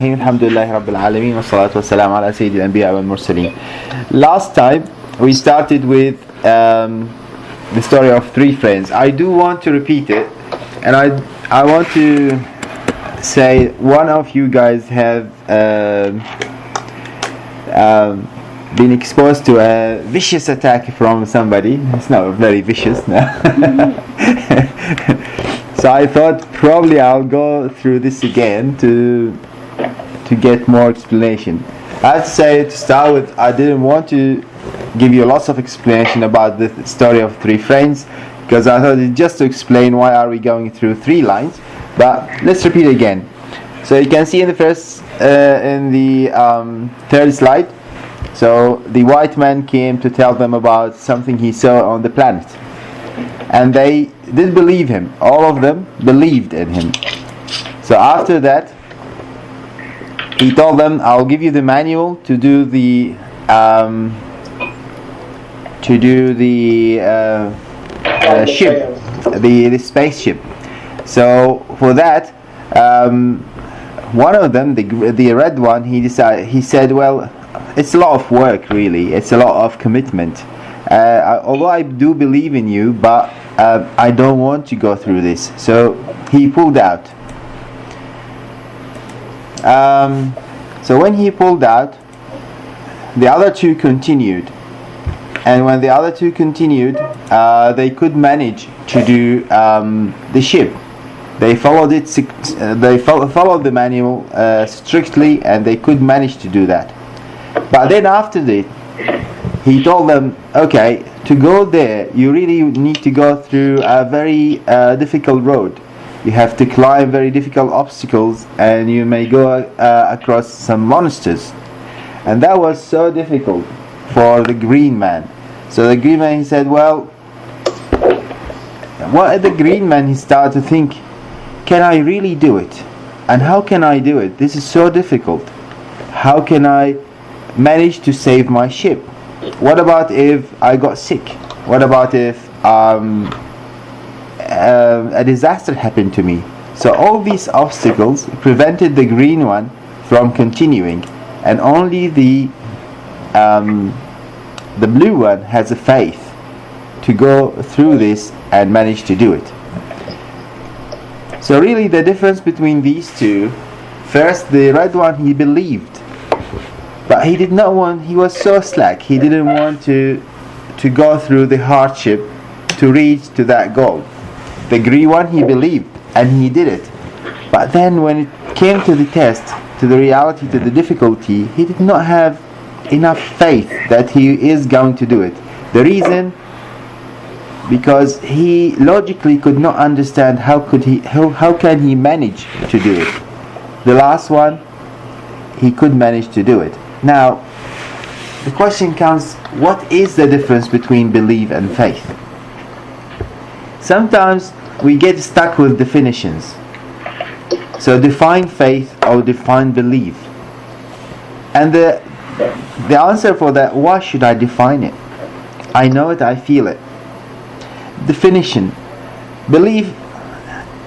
Alhamdulillahi Rabbil Alameen wa salatu wa salam ala Sayyidil Anbiya wal Mursaleen. Last time we started with the story of three friends. I do want to repeat it, and I want to say one of you guys have been exposed to a vicious attack from somebody. It's not very vicious now. So I thought probably I'll go through this again to get more explanation. I have to say, to start with, I didn't want to give you lots of explanation about the story of three friends, because I thought it just to explain why are we going through three lines. But let's repeat again. So you can see in the first, in the third slide. So the white man came to tell them about something he saw on the planet, and they did believe him. All of them believed in him. So after that, he told them, "I'll give you the manual to do the ship, the spaceship." So for that, one of them, the red one, he said, "Well, it's a lot of work, really. It's a lot of commitment. Although I do believe in you, but I don't want to go through this." So he pulled out. So when he pulled out, the other two continued, and when the other two continued, they could manage to do the ship. They followed it. They followed the manual strictly, and they could manage to do that. But then after that, he told them, "Okay, to go there, you really need to go through a very difficult road. You have to climb very difficult obstacles, and you may go across some monsters." And that was so difficult for the green man. So the green man, he said, "Well, the green man, he started to think, can I really do it? And how can I do it? This is so difficult. How can I manage to save my ship? What about if I got sick? What about if a disaster happened to me?" So all these obstacles prevented the green one from continuing, and only the blue one has a faith to go through this and manage to do it. So really the difference between these two, first the red one, he believed, but he did not want, he was so slack, he didn't want to go through the hardship to reach to that goal. The green one, he believed, and he did it. But then when it came to the test, to the reality, to the difficulty, he did not have enough faith that he is going to do it. The reason, because he logically could not understand how can he manage to do it. The last one, he could manage to do it. Now, the question comes, what is the difference between belief and faith? Sometimes we get stuck with definitions. So define faith or define belief. And the answer for that, why should I define it? I know it, I feel it. Definition. Belief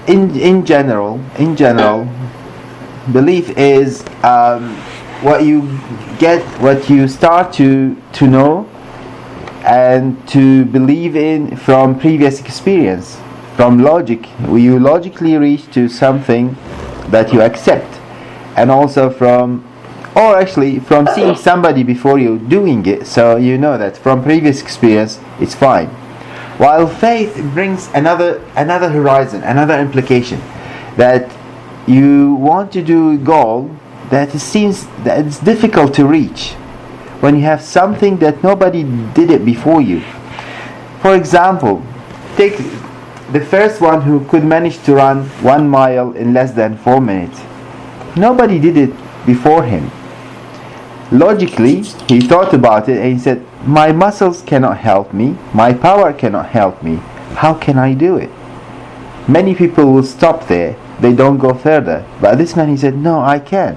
in general, belief is what you get, what you start to know and to believe in from previous experience, from logic. You logically reach to something that you accept, and also from seeing somebody before you doing it, so you know that from previous experience it's fine. While faith brings another horizon, another implication, that you want to do a goal that it seems that it's difficult to reach when you have something that nobody did it before you. For example, take the first one who could manage to run 1 mile in less than 4 minutes. Nobody did it before him. Logically, he thought about it and he said, "My muscles cannot help me, my power cannot help me. How can I do it?" Many people will stop there, they don't go further. But this man, he said, "No, I can."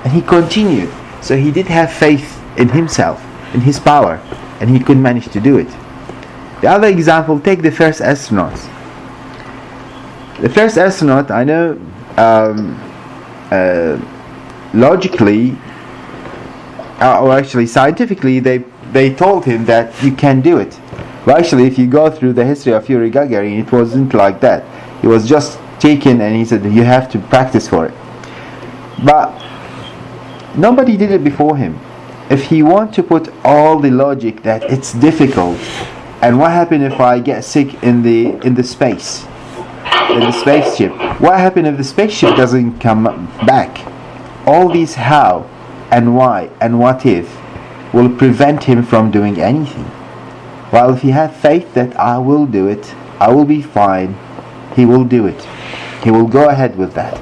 And he continued. So he did have faith in himself, in his power, and he could manage to do it. The other example, take the first astronauts. The first astronaut, I know logically, or actually scientifically, they told him that you can do it. But actually, if you go through the history of Yuri Gagarin, it wasn't like that. He was just taken and he said, you have to practice for it. But nobody did it before him. If he want to put all the logic that it's difficult, and what happened if I get sick in the spaceship? What happened if the spaceship doesn't come back? All these how and why and what if will prevent him from doing anything. While if he had faith that I will do it, I will be fine, he will do it. He will go ahead with that.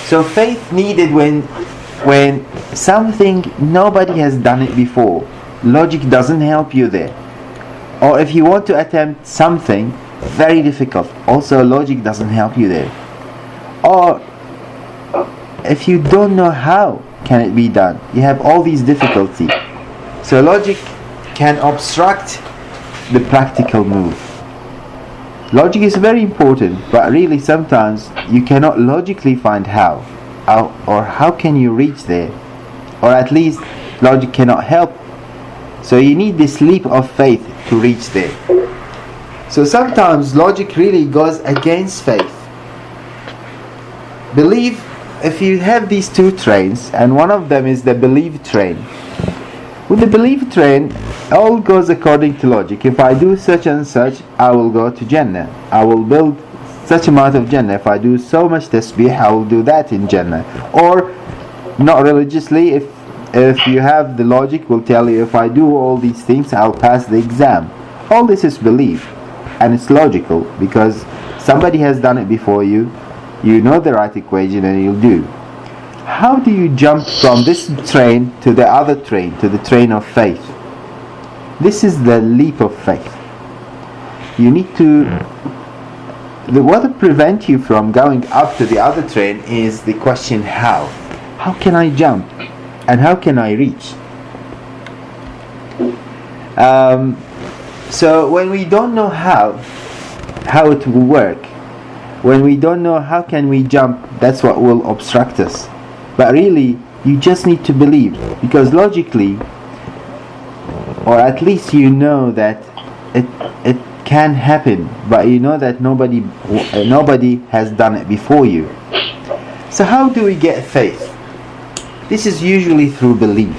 So faith needed when something nobody has done it before. Logic doesn't help you there. Or if you want to attempt something very difficult, also logic doesn't help you there. Or if you don't know how can it be done, you have all these difficulties. So logic can obstruct the practical move. Logic is very important, but really sometimes you cannot logically find how or how can you reach there, or at least logic cannot help. So you need this leap of faith to reach there. So sometimes logic really goes against faith. Believe, if you have these two trains, and one of them is the belief train. With the belief train, all goes according to logic. If I do such and such, I will go to Jannah. I will build such amount of Jannah. If I do so much tasbih, I will do that in Jannah. Or not religiously, if you have the logic, will tell you if I do all these things, I'll pass the exam. All this is belief, and it's logical because somebody has done it before you. You know the right equation, and you'll do. How do you jump from this train to the other train, to the train of faith? This is the leap of faith. You need to. What will prevent you from going up to the other train is the question how. How can I jump? And how can I reach? So when we don't know how it will work, when we don't know how can we jump, that's what will obstruct us. But really, you just need to believe, because logically, or at least you know that it can happen, but you know that nobody has done it before you. So how do we get faith? This is usually through belief.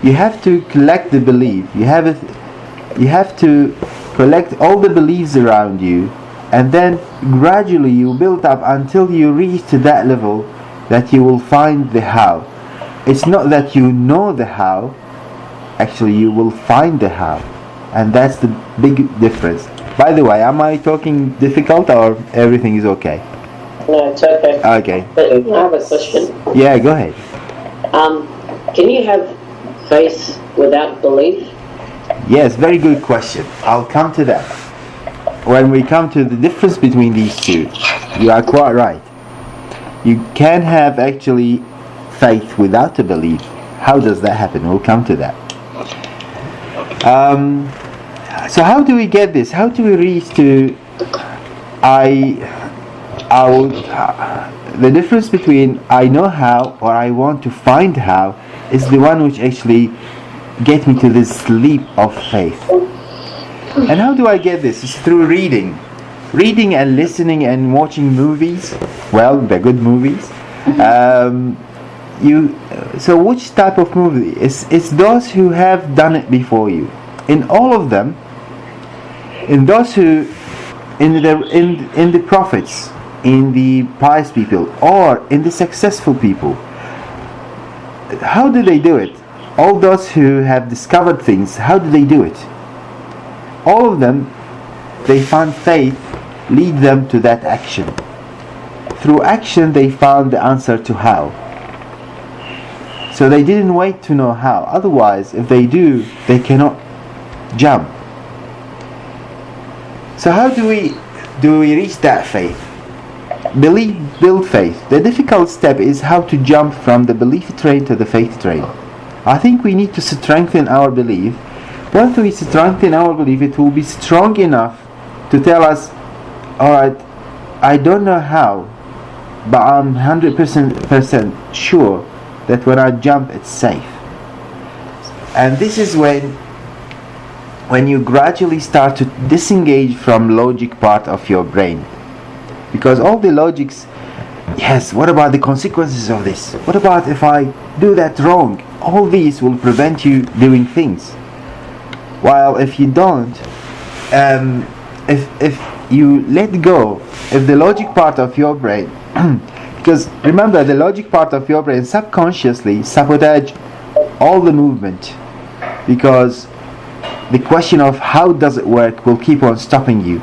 You have to collect the belief. You have to collect all the beliefs around you, and then gradually you build up until you reach to that level that you will find the how. It's not that you know the how, actually you will find the how, and that's the big difference. By the way, am I talking difficult or everything is okay? No, it's okay. Okay. But I have a question. Yeah, go ahead. Can you have faith without belief? Yes, very good question. I'll come to that. When we come to the difference between these two, you are quite right. You can have actually faith without a belief. How does that happen? We'll come to that. So how do we get this? How do we reach to the difference between I know how or I want to find how is the one which actually get me to this leap of faith. And how do I get this? It's through reading and listening and watching movies. Well, the good movies. So which type of movie? It's those who have done it before you. In all of them, in those who, in the prophets, in the pious people, or in the successful people, how do they do it? All those who have discovered things, how do they do it? All of them, they found faith lead them to that action. Through action they found the answer to how. So they didn't wait to know how. Otherwise, if they do, they cannot jump. So how do we reach that faith? Build faith. The difficult step is how to jump from the belief train to the faith train. I think we need to strengthen our belief. Once we strengthen our belief, it will be strong enough to tell us, alright, I don't know how, but I'm 100% sure that when I jump it's safe. And this is when you gradually start to disengage from logic part of your brain, because all the logics, yes, what about the consequences of this, what about if I do that wrong, all these will prevent you doing things. While if you don't, if you let go, if the logic part of your brain because remember, the logic part of your brain subconsciously sabotage all the movement, because the question of how does it work will keep on stopping you,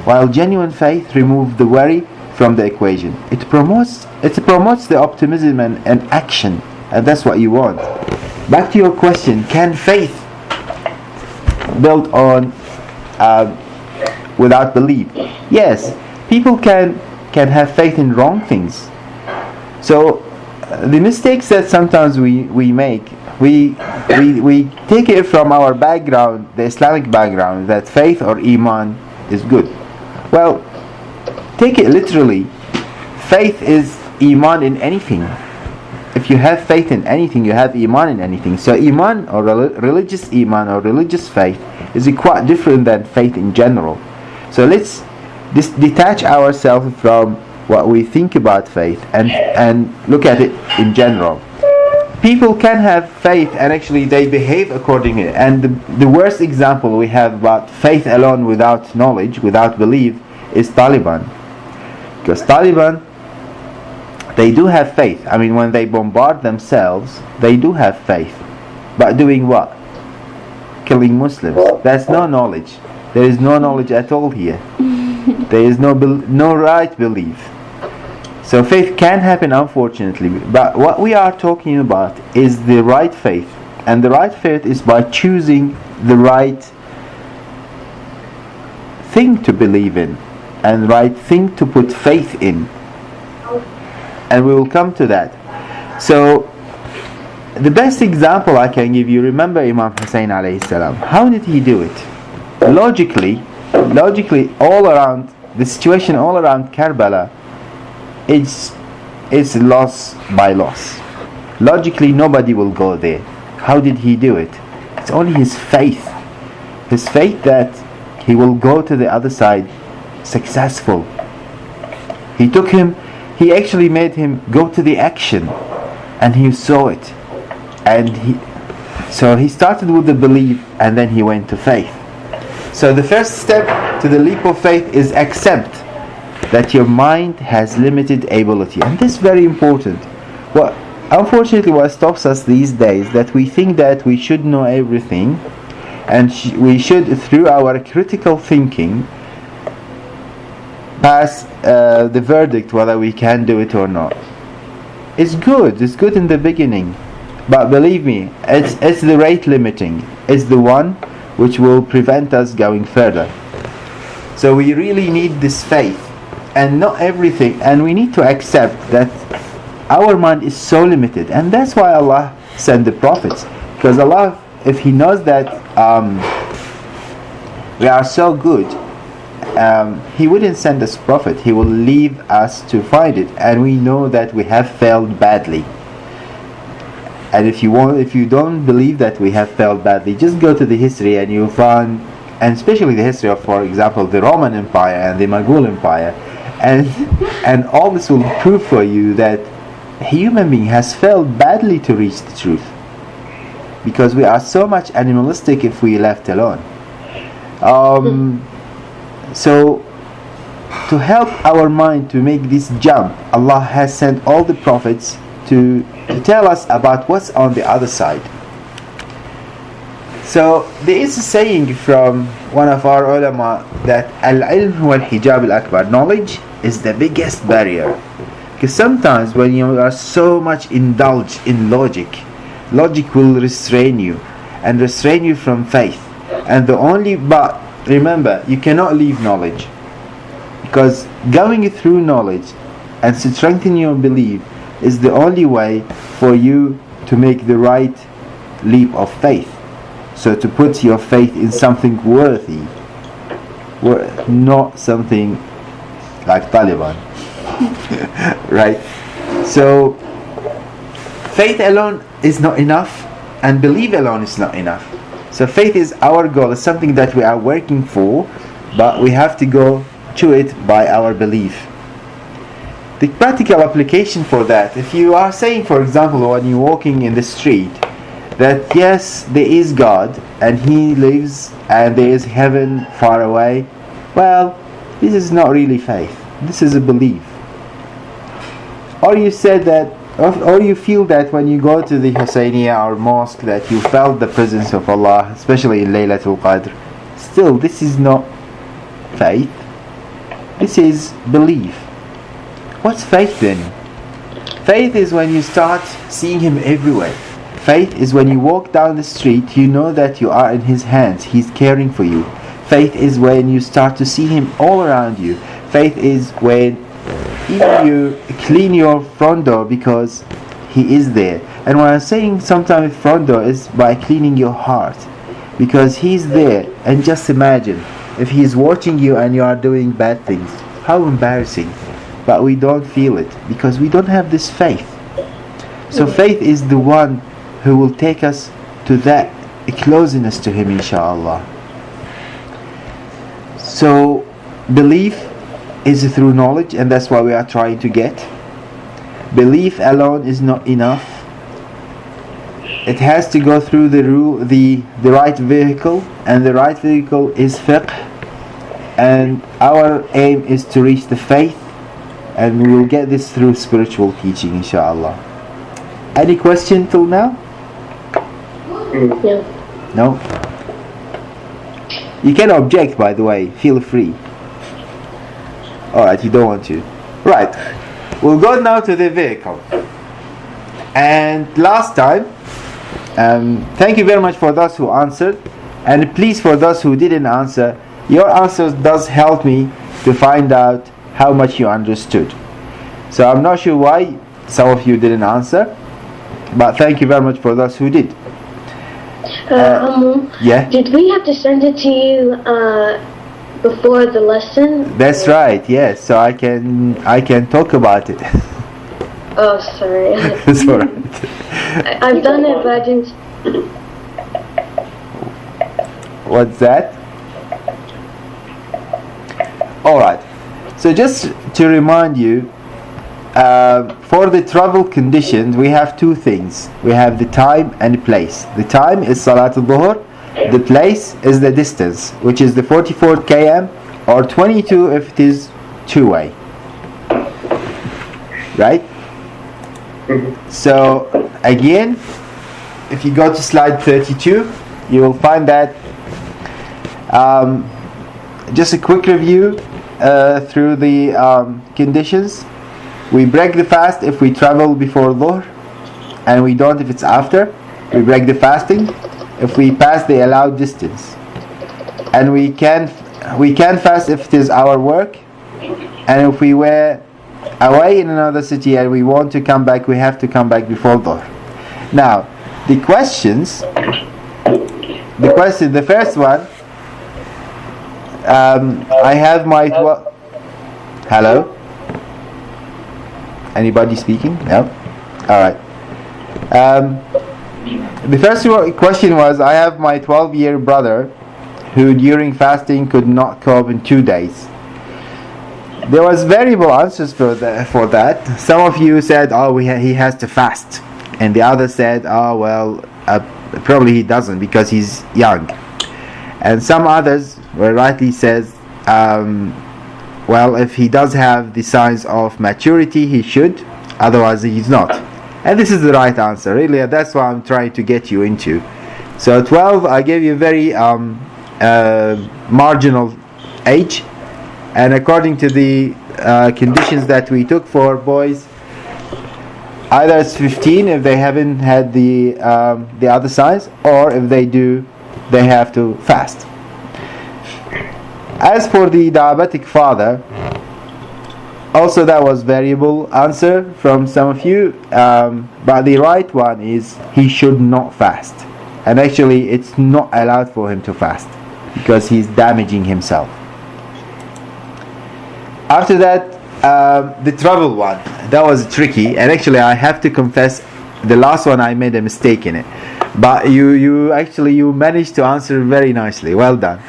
while genuine faith removes the worry from the equation. It promotes the optimism and action, and that's what you want. Back to your question, can faith build on without belief? Yes, people can have faith in wrong things. So the mistakes that sometimes we make, we take it from our background, the Islamic background, that faith or iman is good. Well, take it literally. Faith is iman in anything. If you have faith in anything, you have iman in anything. So iman or religious iman or religious faith is quite different than faith in general. So let's detach ourselves from what we think about faith and look at it in general. People can have faith and actually they behave accordingly. And the worst example we have about faith alone without knowledge, without belief, is Taliban. Because Taliban, they do have faith. I mean, when they bombard themselves, they do have faith. But doing what? Killing Muslims. That's no knowledge. There is no knowledge at all here. There is no right belief. So faith can happen, unfortunately, but what we are talking about is the right faith, and the right faith is by choosing the right thing to believe in and the right thing to put faith in, and we will come to that. So the best example I can give you, remember Imam Hussein alayhi salam. How did he do it? Logically, all around the situation, all around Karbala, it's loss by loss. Logically, nobody will go there. How did he do it? It's only his faith that he will go to the other side successful. He actually made him go to the action, and he saw it, and he started with the belief, and then he went to faith. So the first step to the leap of faith is accept that your mind has limited ability, and this is very important. Unfortunately, what stops us these days, that we think that we should know everything, and we should, through our critical thinking, pass the verdict whether we can do it or not. It's good in the beginning, but believe me, it's the rate limiting. It's the one which will prevent us going further. So we really need this faith, and not everything, and we need to accept that our mind is so limited, and that's why Allah sent the prophets, because Allah, if He knows that we are so good, He wouldn't send us prophet. He will leave us to find it, and we know that we have failed badly. And if you don't believe that we have failed badly, just go to the history and you'll find, and especially the history of, for example, the Roman Empire and the Mughal Empire, and all this will prove for you that a human being has failed badly to reach the truth, because we are so much animalistic if we left alone. So to help our mind to make this jump, Allah has sent all the prophets to tell us about what's on the other side. So there is a saying from one of our ulama that al-ilm huwa al-hijab al-akbar, knowledge is the biggest barrier. Because sometimes when you are so much indulged in logic will restrain you and restrain you from faith. But remember, you cannot leave knowledge, because going through knowledge and strengthening your belief is the only way for you to make the right leap of faith. So to put your faith in something worthy, not something like Taliban. right? So faith alone is not enough, and belief alone is not enough. So faith is our goal. It's something that we are working for, but we have to go to it by our belief. The practical application for that, if you are saying, for example, when you're walking in the street, that yes, there is God and He lives and there is heaven far away, well, this is not really faith. This is a belief. Or you said that, or you feel that when you go to the Husayniyah or mosque that you felt the presence of Allah, especially in Laylatul Qadr. Still, this is not faith. This is belief. What's faith then? Faith is when you start seeing Him everywhere. Faith is when you walk down the street, you know that you are in His hands. He's caring for you. Faith is when you start to see Him all around you. Faith is when even you clean your front door because He is there. And when I'm saying sometimes front door is by cleaning your heart, because He's there. And just imagine if He's watching you and you are doing bad things. How embarrassing. But we don't feel it because we don't have this faith. So faith is the one who will take us to that closeness to Him, inshallah. So belief is through knowledge, and that's what we are trying to get. Belief alone is not enough. It has to go through the right vehicle, and the right vehicle is fiqh. And our aim is to reach the faith, and we will get this through spiritual teaching, inshallah. Any question till now? Yeah. No? You can object, by the way. Feel free. Alright, you don't want to. Right. We'll go now to the vehicle. And last time, thank you very much for those who answered. And please, for those who didn't answer, your answers does help me to find out how much you understood. So I'm not sure why some of you didn't answer, but thank you very much for those who did. Yeah. Did we have to send it to you before the lesson? That's right. Yes. So I can talk about it. Oh, sorry. It's alright. I've done it, but I didn't. What's that? Alright. So just to remind you, for the travel conditions, we have two things. We have the time and the place. The time is Salatul Dhuhr. The place is the distance, which is the 44 km or 22 if it is two-way. Right? So again, if you go to slide 32, you will find that just a quick review through the conditions. We break the fast if we travel before Dhuhr, and we don't if it's after. We break the fasting if we pass the allowed distance, and we can fast if it is our work, and if we were away in another city and we want to come back, we have to come back before Dhuhr. Now, the first one, I have my hello? Anybody speaking? No? Alright. The first question was, I have my 12-year brother who during fasting could not cope in 2 days. There was variable answers for that. Some of you said, he has to fast. And the others said, probably he doesn't because he's young. And some others were rightly says, if he does have the signs of maturity, he should. Otherwise, he's not. And this is the right answer. Really, that's what I'm trying to get you into. So 12, I gave you a very marginal age. And according to the conditions that we took for boys, either it's 15 if they haven't had the other signs, or if they do, they have to fast. As for the diabetic father, also that was variable answer from some of you, but the right one is he should not fast. And actually it's not allowed for him to fast because he's damaging himself. After that, the travel one, that was tricky, and actually I have to confess, the last one I made a mistake in it. But you managed to answer very nicely. Well done.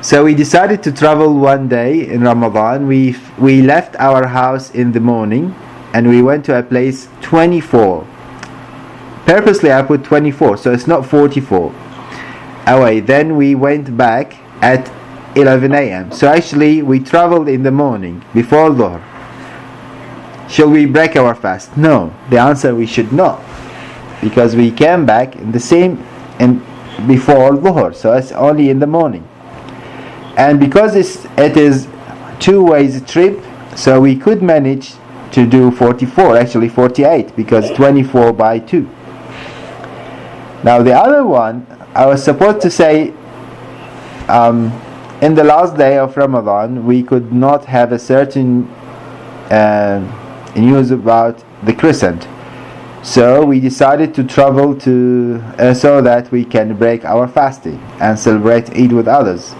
So we decided to travel one day in Ramadan. We left our house in the morning, and we went to a place 24. Purposely I put 24, so it's not 44 away. Then we went back at 11 a.m. So actually we traveled in the morning before Dhuhr. Shall we break our fast? No. The answer, we should not, because we came back in the same before Dhuhr, so it's only in the morning. And because it is 2 ways trip, so we could manage to do 44, actually 48, because 24 by 2. Now the other one, I was supposed to say in the last day of Ramadan we could not have a certain news about the crescent. So we decided to travel to so that we can break our fasting and celebrate Eid with others.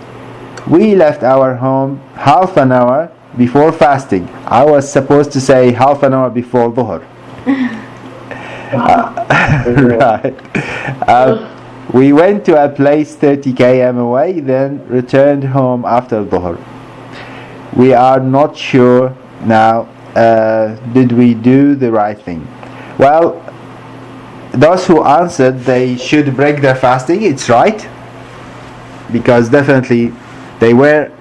We left our home half an hour before fasting. I was supposed to say half an hour before Dhuhr. Right. We went to a place 30 km away, then returned home after Dhuhr. We are not sure now, did we do the right thing? Well, those who answered they should break their fasting, it's right, because definitely they were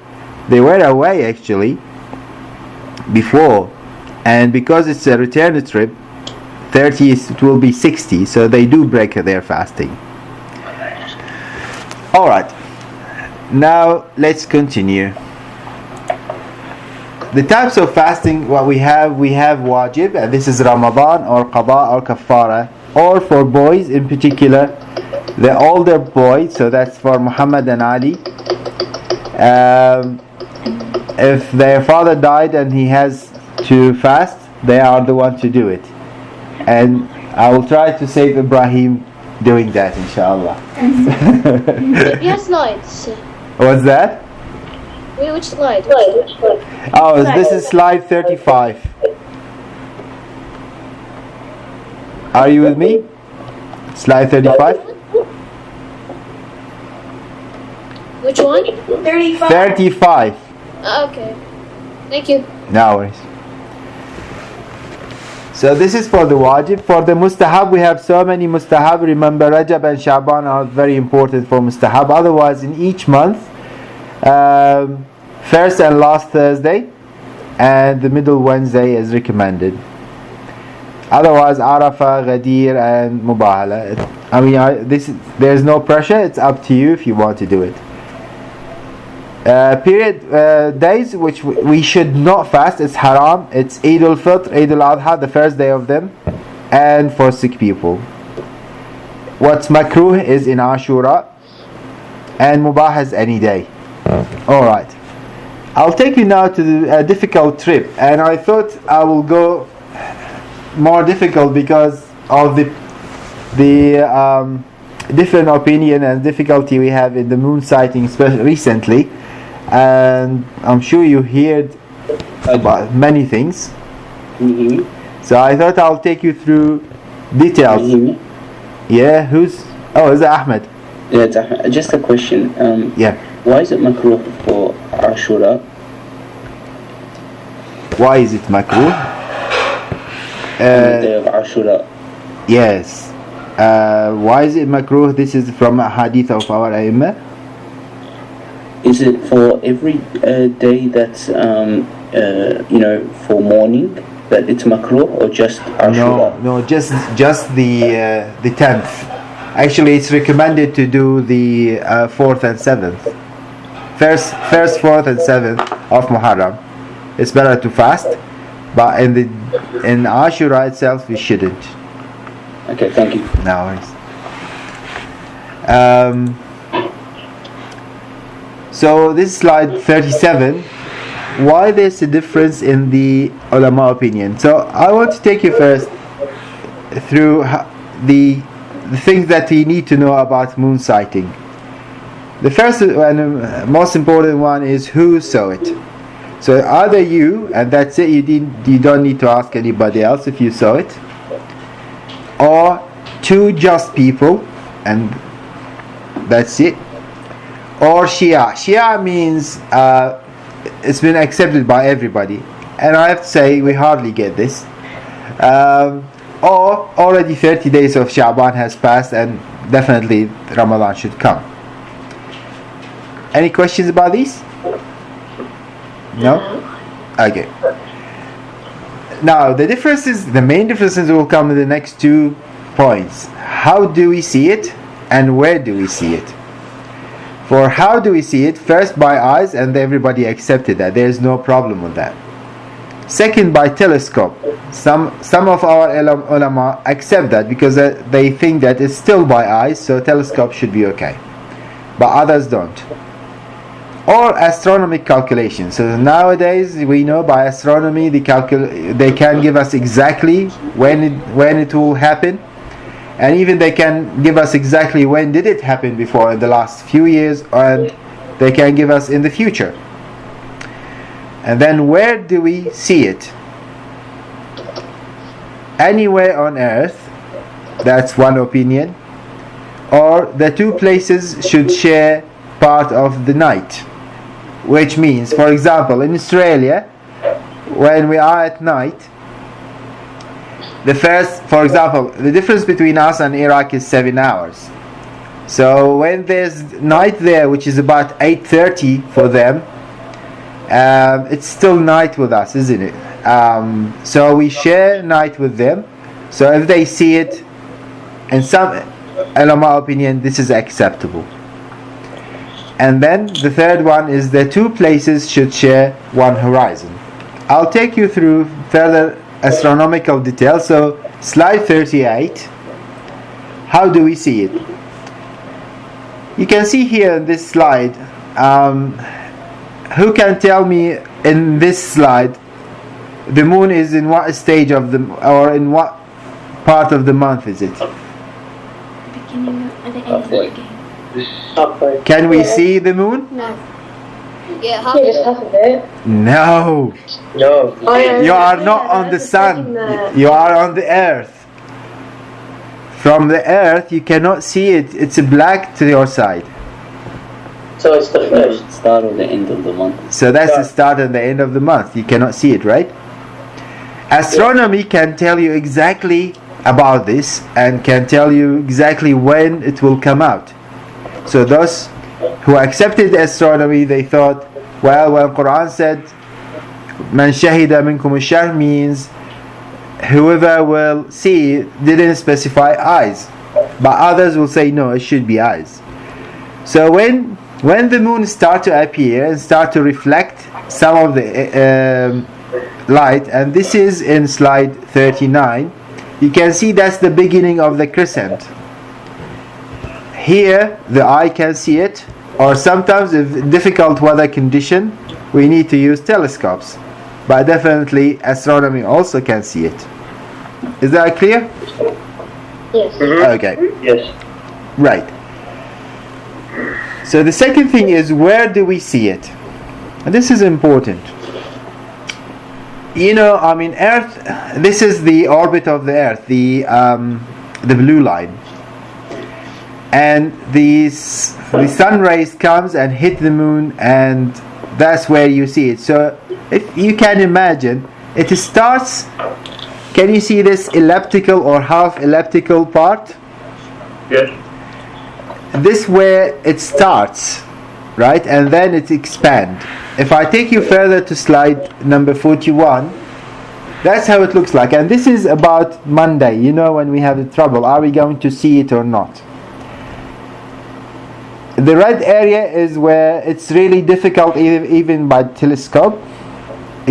away actually before, and because it's a return trip, 30 it will be 60, so they do break their fasting. Alright, now let's continue. The types of fasting, what we have wajib, and this is Ramadan or qada or kafara, or for boys in particular, the older boys, so that's for Muhammad and Ali. If their father died and he has to fast, they are the one to do it. And I will try to save Ibrahim doing that, inshallah. Your slides. What's that? Wait, which slide? Oh, this is slide 35. Are you with me? Slide 35? Which one? 35. 35. Okay. Thank you. No worries. So this is for the wajib. For the mustahab, we have so many mustahab. Remember, Rajab and Sha'ban are very important for mustahab. Otherwise, in each month, first and last Thursday and the middle Wednesday is recommended. Otherwise, Arafah, Ghadir and Mubahala. I mean, there's no pressure. It's up to you if you want to do it. Days which we should not fast, it's haram. It's Eid al-Fitr, Eid al-Adha, the first day of them, and for sick people. What's makruh is in Ashura, and mubah is any day. Alright, I'll take you now to a difficult trip, and I thought I will go more difficult because of the different opinion and difficulty we have in the moon sighting, especially recently. And I'm sure you heard about many things. So I thought I'll take you through details. Yeah, is it Ahmed? Yeah, it's Ahmed. Just a question. Yeah. Why is it makruh for Ashura? Why is it makruh? The day of Ashura. Yes. Why is it makruh? This is from a hadith of our Aimah. Is it for every day that's for mourning that it's makruh, or just Ashura? No, just the 10th. Actually, it's recommended to do the 4th and 7th. First, 4th and 7th of Muharram. It's better to fast, but in Ashura itself we shouldn't. Okay, thank you. No worries. So this is slide 37. Why there's a difference in the ulama opinion? So I want to take you first through the things that we need to know about moon sighting. The first and most important one is who saw it. So either you, and that's it, you don't need to ask anybody else if you saw it, or two just people, and that's it, or Shia. Shia means it's been accepted by everybody, and I have to say we hardly get this. Or already 30 days of Sha'ban has passed and definitely Ramadan should come. Any questions about these? No? Okay. Now the main differences will come in the next 2 points. How do we see it and where do we see it? For how do we see it? First by eyes, and everybody accepted that. There is no problem with that. Second, by telescope. Some of our ulama accept that because they think that it's still by eyes, so telescope should be okay. But others don't. Or astronomical calculation. So nowadays we know by astronomy they can give us exactly when it will happen, and even they can give us exactly when did it happen before in the last few years, and they can give us in the future. And then where do we see it? Anywhere on earth, that's one opinion. Or the two places should share part of the night. Which means, for example, in Australia, when we are at night, for example, the difference between us and Iraq is 7 hours. So when there's night there, which is about 8:30 for them, it's still night with us, isn't it? So we share night with them. So if they see it, in some ulama opinion, this is acceptable. And then the third one is the two places should share one horizon. I'll take you through further astronomical details. So slide 38. How do we see it? You can see here in this slide. Who can tell me in this slide the moon is in what stage of the, or in what part of the month is it? Beginning at the end of the game. Halfway. Can we see the moon? No. Yeah, half Yeah, of just it. half of it. No. No. You are not on the sun. You are on the earth. From the earth you cannot see it. It's black to your side. So it's the first. Start or the end of the month. So that's the start and the end of the month. You cannot see it, right? Astronomy can tell you exactly about this and can tell you exactly when it will come out. So those who accepted astronomy, they thought, well, when Quran said man shahida minkum ash-shahr means whoever will see, didn't specify eyes, but others will say no, it should be eyes. So when the moon start to appear and start to reflect some of the light, and this is in slide 39, you can see that's the beginning of the crescent. Here the eye can see it, or sometimes if difficult weather condition we need to use telescopes, but definitely astronomy also can see it. Is that clear? Yes. Okay, Yes. right. So the second thing is, where do we see it? And this is important. You know, I mean, Earth, this is the orbit of the Earth, the blue line. And the sun rays comes and hit the moon, and that's where you see it. So if you can imagine, it starts, can you see this elliptical or half elliptical part? Yes. This where it starts, right? And then it expands. If I take you further to slide number 41, that's how it looks like. And this is about Monday, you know, when we have the trouble, are we going to see it or not? The red area is where it's really difficult even by telescope.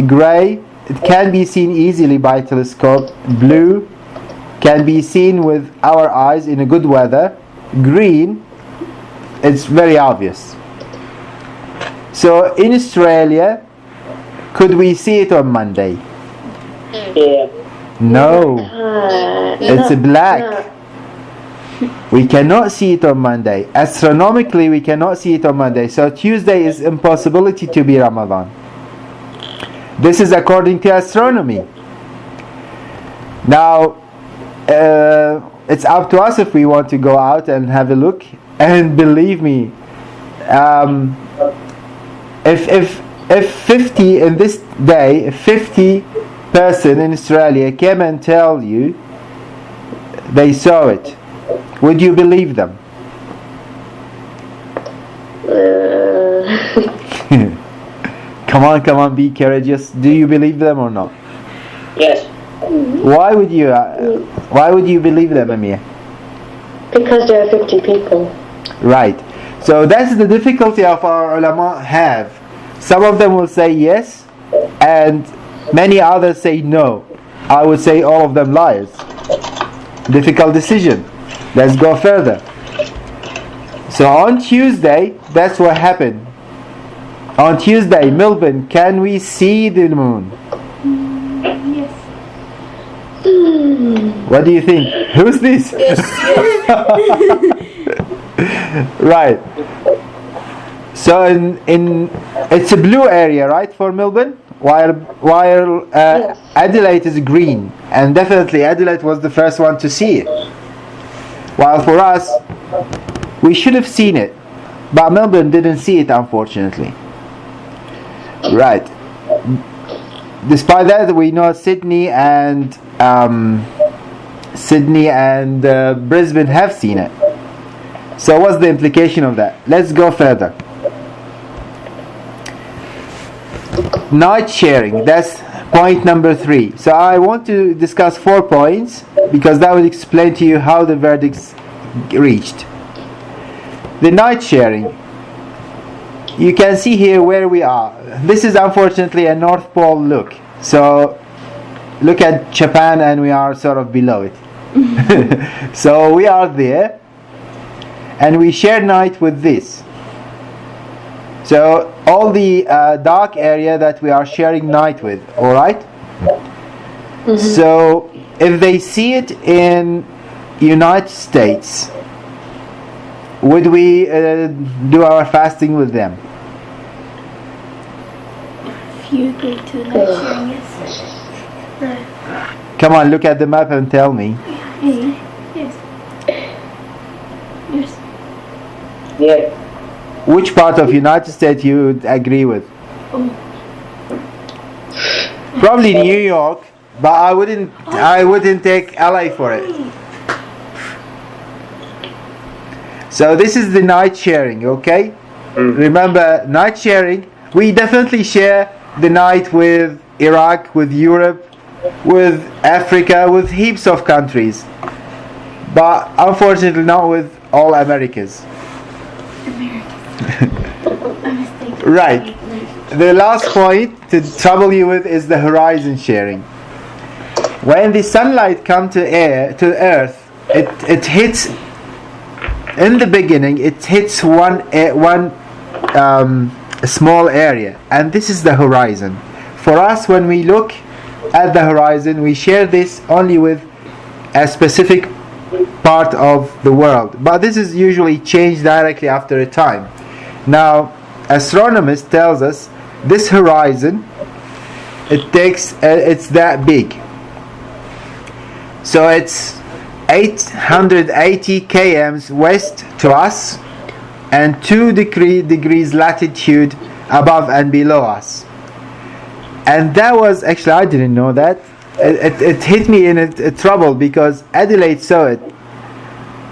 Gray, it can be seen easily by telescope. Blue can be seen with our eyes in a good weather. Green, it's very obvious. So in Australia, could we see it on Monday? Yeah. No, it's a black. No. We cannot see it on Monday. Astronomically, we cannot see it on Monday. So Tuesday is impossibility to be Ramadan. This is according to astronomy. Now, it's up to us if we want to go out and have a look. And believe me, if 50 in this day, if 50 person in Australia came and tell you they saw it, would you believe them? Come on, be courageous. Do you believe them or not? Yes. Why would you believe them, Amir? Because there are 50 people. Right. So that's the difficulty of our ulama have. Some of them will say yes, and many others say no. I would say all of them liars. Difficult decision. Let's go further. So on Tuesday, that's what happened. On Tuesday, Melbourne, can we see the moon? Yes. What do you think? Who's this? Right. So in it's a blue area, right, for Melbourne, while Yes. Adelaide is green, and definitely Adelaide was the first one to see it. While for us, we should have seen it, but Melbourne didn't see it, unfortunately. Right. Despite that, we know Sydney and Brisbane have seen it. So what's the implication of that? Let's go further. Night sharing, that's point number 3. So I want to discuss 4 points because that will explain to you how the verdicts reached. The night sharing. You can see here where we are. This is unfortunately a North Pole look. So look at Japan and we are sort of below it. So we are there and we share night with this. So all the dark area that we are sharing night with, alright? Mm-hmm. So if they see it in United States, would we do our fasting with them? If you agree to night sharing, yes. Come on, look at the map and tell me. Yes. Yes. Yeah. Which part of United States you would agree with? Oh. Probably New York, but I wouldn't take LA for it. So this is the night sharing, okay? Remember, night sharing, we definitely share the night with Iraq, with Europe, with Africa, with heaps of countries. But unfortunately not with all Americas. Right. The last point to trouble you with is the horizon sharing. When the sunlight comes to Earth, it hits. In the beginning, it hits one small area, and this is the horizon. For us, when we look at the horizon, we share this only with a specific part of the world. But this is usually changed directly after a time. Now, astronomers tells us this horizon, it's that big. So it's 880 km west to us and 2 degrees latitude above and below us. And that was, actually I didn't know that. It hit me in a trouble because Adelaide saw it.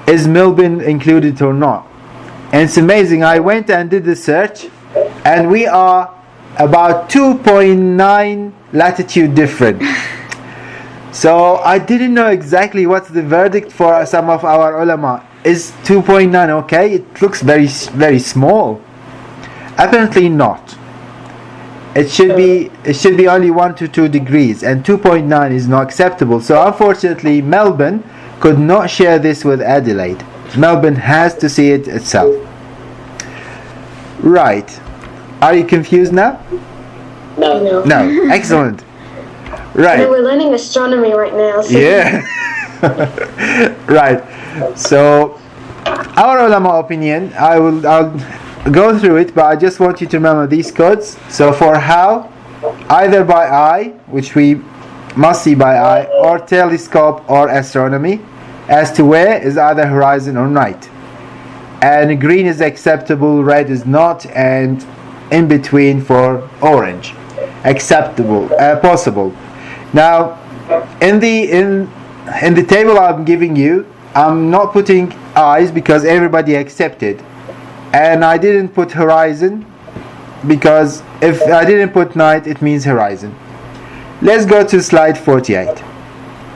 Is Melbourne included or not? And it's amazing, I went and did the search and we are about 2.9 latitude different. So I didn't know exactly what's the verdict for some of our ulama. Is 2.9 okay? It looks very, very small. Apparently not. It should be only 1 to 2 degrees, and 2.9 is not acceptable. So unfortunately Melbourne could not share this with Adelaide. Melbourne has to see it itself. Right. Are you confused now? No. No. Excellent. Right. No, we're learning astronomy right now. So Yeah. Right. So our ulama opinion, I'll go through it, but I just want you to remember these codes. So for how, either by eye, which we must see by eye, or telescope or astronomy, as to where is either horizon or night. And green is acceptable, red is not, and in between for orange. Acceptable, possible. Now, in the table I'm giving you, I'm not putting eyes because everybody accepted, and I didn't put horizon because if I didn't put night, it means horizon. Let's go to slide 48.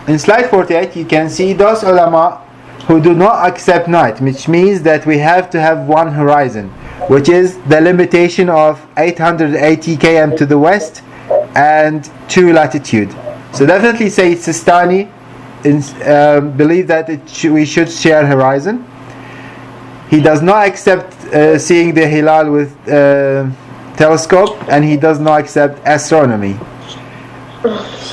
In slide 48, you can see those ulama who do not accept night, which means that we have to have one horizon, which is the limitation of 880 km to the west and 2 latitude. So definitely Sayyid Sistani believe that we should share horizon. He does not accept seeing the hilal with telescope, and he does not accept astronomy.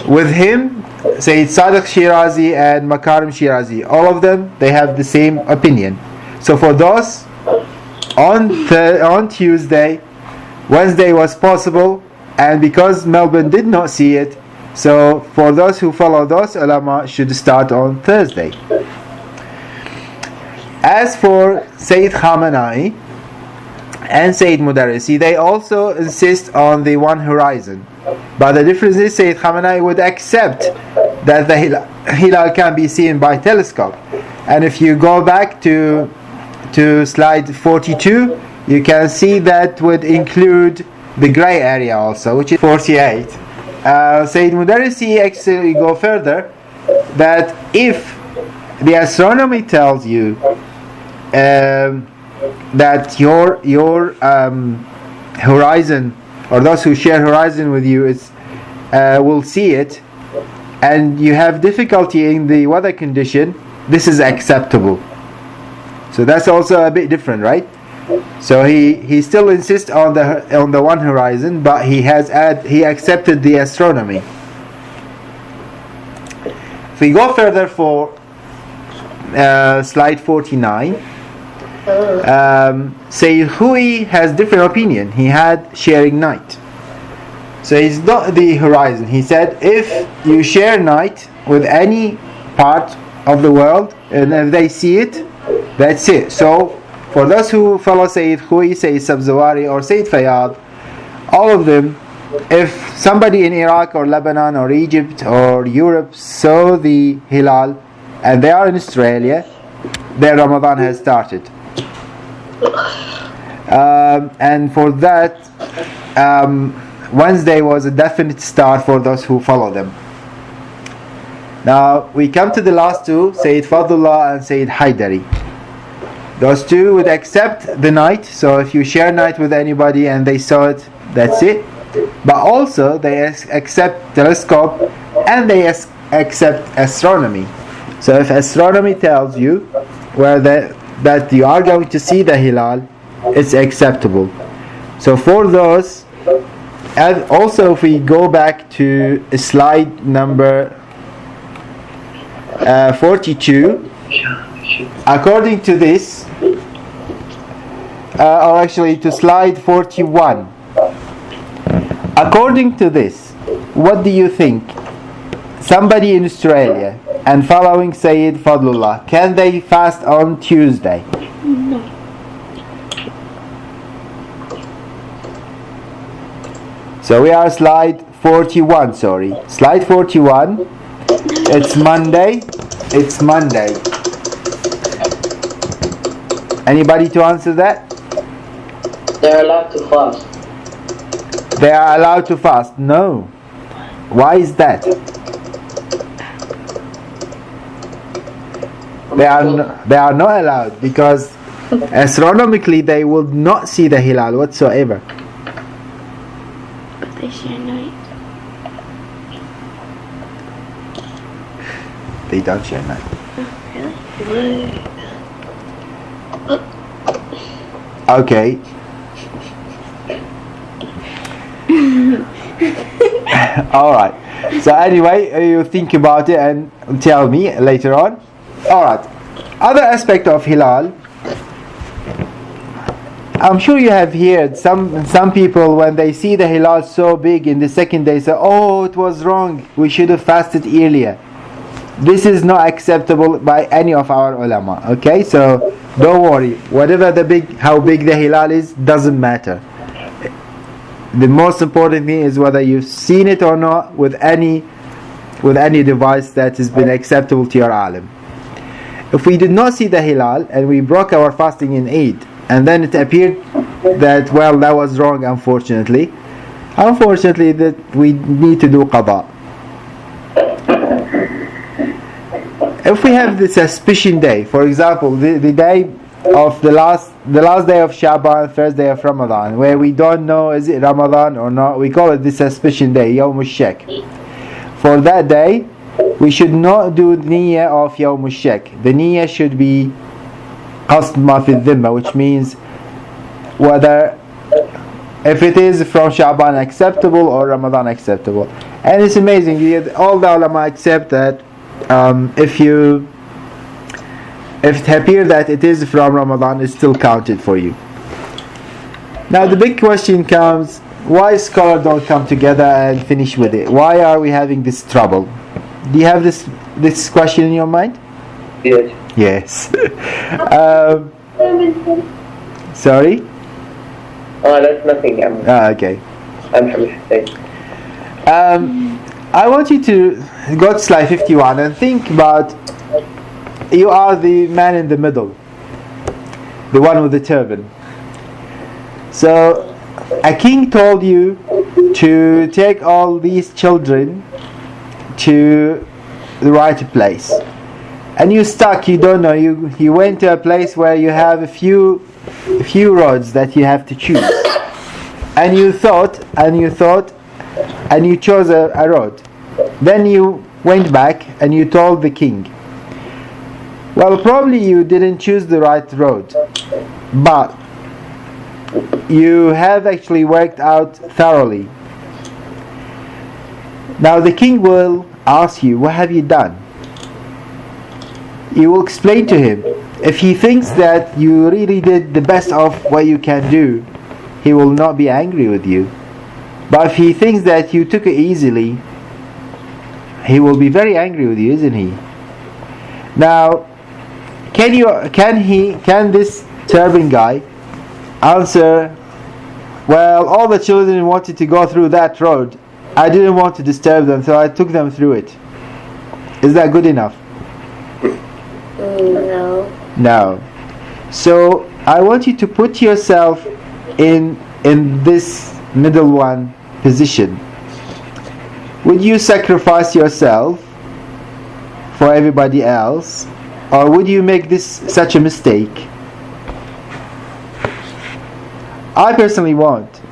With him, Sayyid Sadiq Shirazi and Makarim Shirazi, all of them, they have the same opinion. So for those, on Tuesday, Wednesday was possible, and because Melbourne did not see it, so for those who follow those ulama, should start on Thursday. As for Sayyid Khamenei and Sayyid Mudarrisi, they also insist on the one horizon. But the difference is Sayyid Khamenei would accept that the hilal can be seen by telescope. And if you go back to slide 42, you can see that would include the grey area also, which is 48. Sayyid Mudarrisi actually go further, that if the astronomy tells you that your horizon, or those who share horizon with you, will see it, and you have difficulty in the weather condition, this is acceptable. So that's also a bit different, right? So he still insists on the one horizon, but he accepted the astronomy. If we go further for slide 49, Sayyid Hui has different opinion. He had sharing night. So it's not the horizon. He said if you share night with any part of the world, and if they see it, that's it. So for those who follow Sayyid Hui, Sayyid Sabzawari or Sayyid Fayyad, all of them, if somebody in Iraq or Lebanon or Egypt or Europe saw the hilal and they are in Australia, their Ramadan has started. And for that, Wednesday was a definite start for those who follow them. Now we come to the last two, Sayyid Fadullah and Sayyid Haidari. Those two would accept the night, so if you share night with anybody and they saw it, that's it. But also they accept telescope and they accept astronomy. So if astronomy tells you that you are going to see the hilal, it's acceptable. So for those, and also if we go back to slide number 42, according to this, or actually to slide 41, according to this, what do you think? Somebody in Australia and following Sayyid Fadlullah, can they fast on Tuesday? No. So we are slide 41, sorry. Slide 41. It's Monday. It's Monday. Anybody to answer that? They're allowed to fast. They are allowed to fast. No. Why is that? They are not allowed because astronomically they will not see the hilal whatsoever. But they share night. They don't share night. Oh, really? Okay. Alright. So anyway, you think about it and tell me later on. Alright. Other aspect of hilal. I'm sure you have heard some people, when they see the hilal so big in the second day, say, oh, it was wrong, we should have fasted earlier. This is not acceptable by any of our ulama. Okay, so don't worry, whatever how big the hilal is, doesn't matter. The most important thing is whether you've seen it or not with any device that has been acceptable to your alim. If we did not see the hilal and we broke our fasting in Eid, and then it appeared that, well, that was wrong, unfortunately that we need to do qada. If we have the suspicion day, for example, the day of the last day of Shaban, first day of Ramadan, where we don't know is it Ramadan or not, we call it the suspicion day, Yawm al-Shak. For that day, we should not do niyyah of Yawm al-Shak. The niyyah should be qasd ma fi dhimma, which means whether if it is from Shaban acceptable or Ramadan acceptable. And it's amazing, all the ulama accept that if it appears that it is from Ramadan, it's still counted for you. Now the big question comes, why scholars don't come together and finish with it? Why are we having this trouble? Do you have this question in your mind? Yes. Sorry? Oh, that's nothing. Okay. I'm Hamid. I want you to go to slide 51 and think about, you are the man in the middle, the one with the turban. So a king told you to take all these children to the right place, and you stuck, you don't know, you went to a place where you have a few roads that you have to choose, and you thought and you chose a road. Then you went back and you told the king, well, probably you didn't choose the right road, but you have actually worked out thoroughly. Now the king will ask you, what have you done? You will explain to him. If he thinks that you really did the best of what you can do, he will not be angry with you. But if he thinks that you took it easily, he will be very angry with you, isn't he? Now, can this turban guy answer, well, all the children wanted to go through that road, I didn't want to disturb them, so I took them through it? Is that good enough? No. So I want you to put yourself in this middle one position. Would you sacrifice yourself for everybody else, or would you make this such a mistake? I personally won't.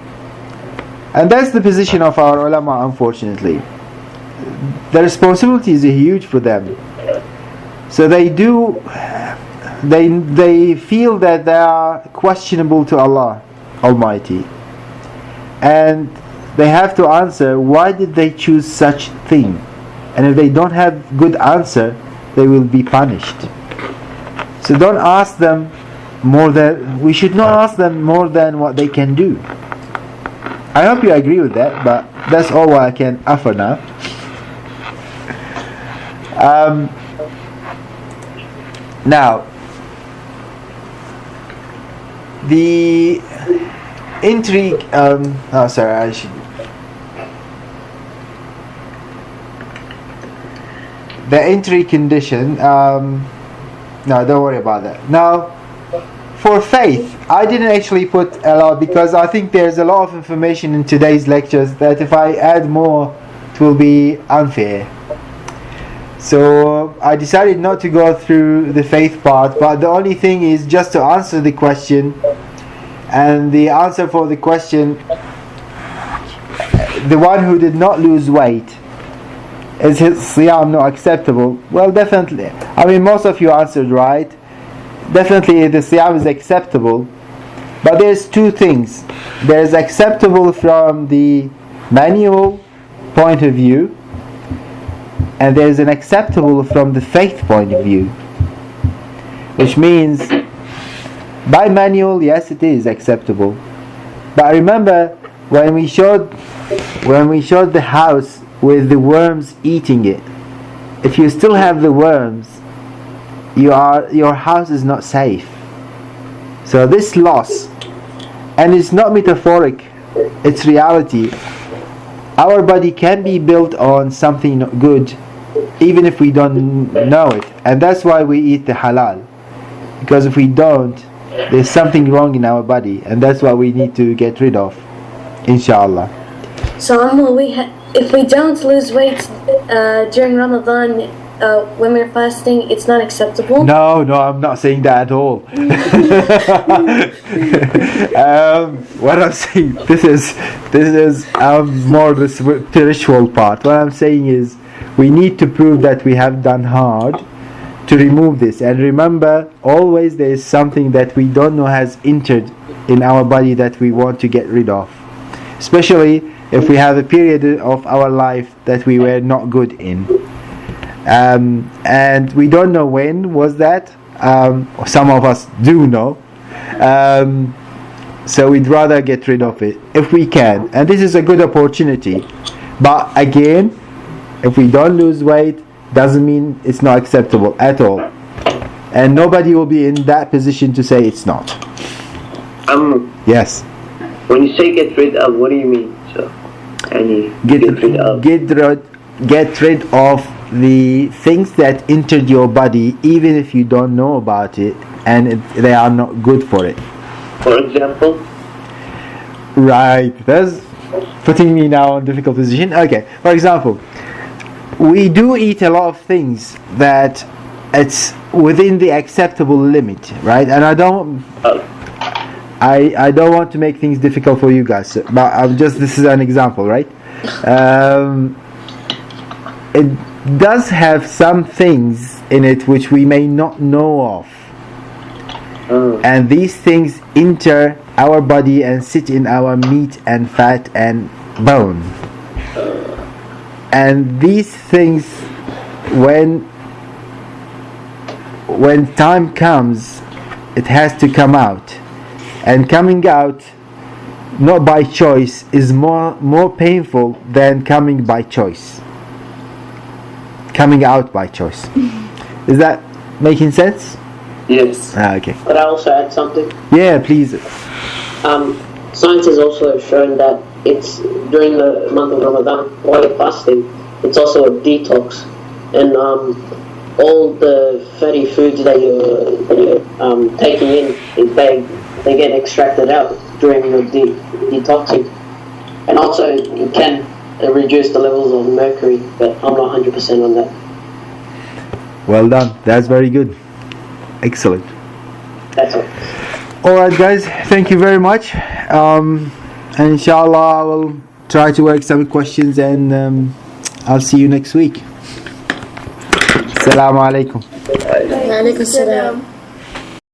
And that's the position of our ulama, unfortunately. The responsibility is huge for them. So they feel that they are questionable to Allah Almighty. And they have to answer, why did they choose such thing? And if they don't have good answer, they will be punished. So don't ask them we should not ask them more than what they can do. I hope you agree with that, but that's all I can offer now. Now, the intrigue. The entry condition. No, don't worry about that. Now, for faith, I didn't actually put a lot because I think there's a lot of information in today's lectures that if I add more, it will be unfair. So I decided not to go through the faith part, but the only thing is just to answer the question. And the answer for the question, the one who did not lose weight, is his siyam not acceptable? Well, definitely. I mean, most of you answered right. Definitely the siyam is acceptable. But there's two things. There's acceptable from the manual point of view, and there's an acceptable from the faith point of view. Which means By manual, yes, it is acceptable. But remember when we showed the house with the worms eating it, if you still have the worms, your house is not safe. So this loss, and it's not metaphoric, it's reality. Our body can be built on something good even if we don't know it, and that's why we eat the halal, because if we don't, there's something wrong in our body, and that's what we need to get rid of, inshallah. So if we don't lose weight during Ramadan when we're fasting, it's not acceptable? No, I'm not saying that at all. What I'm saying, this is more the spiritual part. What I'm saying is, we need to prove that we have done hard to remove this. And remember, always there is something that we don't know has entered in our body that we want to get rid of. Especially if we have a period of our life that we were not good in. And we don't know when was that. Some of us do know. So we'd rather get rid of it if we can. And this is a good opportunity. But again, if we don't lose weight, doesn't mean it's not acceptable at all. And nobody will be in that position to say it's not. Yes. When you say get rid of, what do you mean? So, get rid of? Get rid of the things that entered your body, even if you don't know about it, and they are not good for it. For example? Right. That's putting me now in a difficult position. Okay. For example, we do eat a lot of things that it's within the acceptable limit, right? And I don't want to make things difficult for you guys, but this is an example, right? It does have some things in it which we may not know of, and these things enter our body and sit in our meat and fat and bone. And these things, when time comes, it has to come out. And coming out, not by choice, is more painful than coming by choice. Coming out by choice. Is that making sense? Yes. Okay. Could I also add something? Yeah, please. Science has also shown that it's during the month of Ramadan, while you're fasting, it's also a detox, and all the fatty foods that you're taking in, they get extracted out during your detoxing, and also it can reduce the levels of mercury, but I'm not 100% on that. Well done. That's very good. Excellent. That's all. Alright guys, thank you very much. And inshallah I will try to work some questions, and I'll see you next week. Assalamu alaikum. Wa alaikum salam.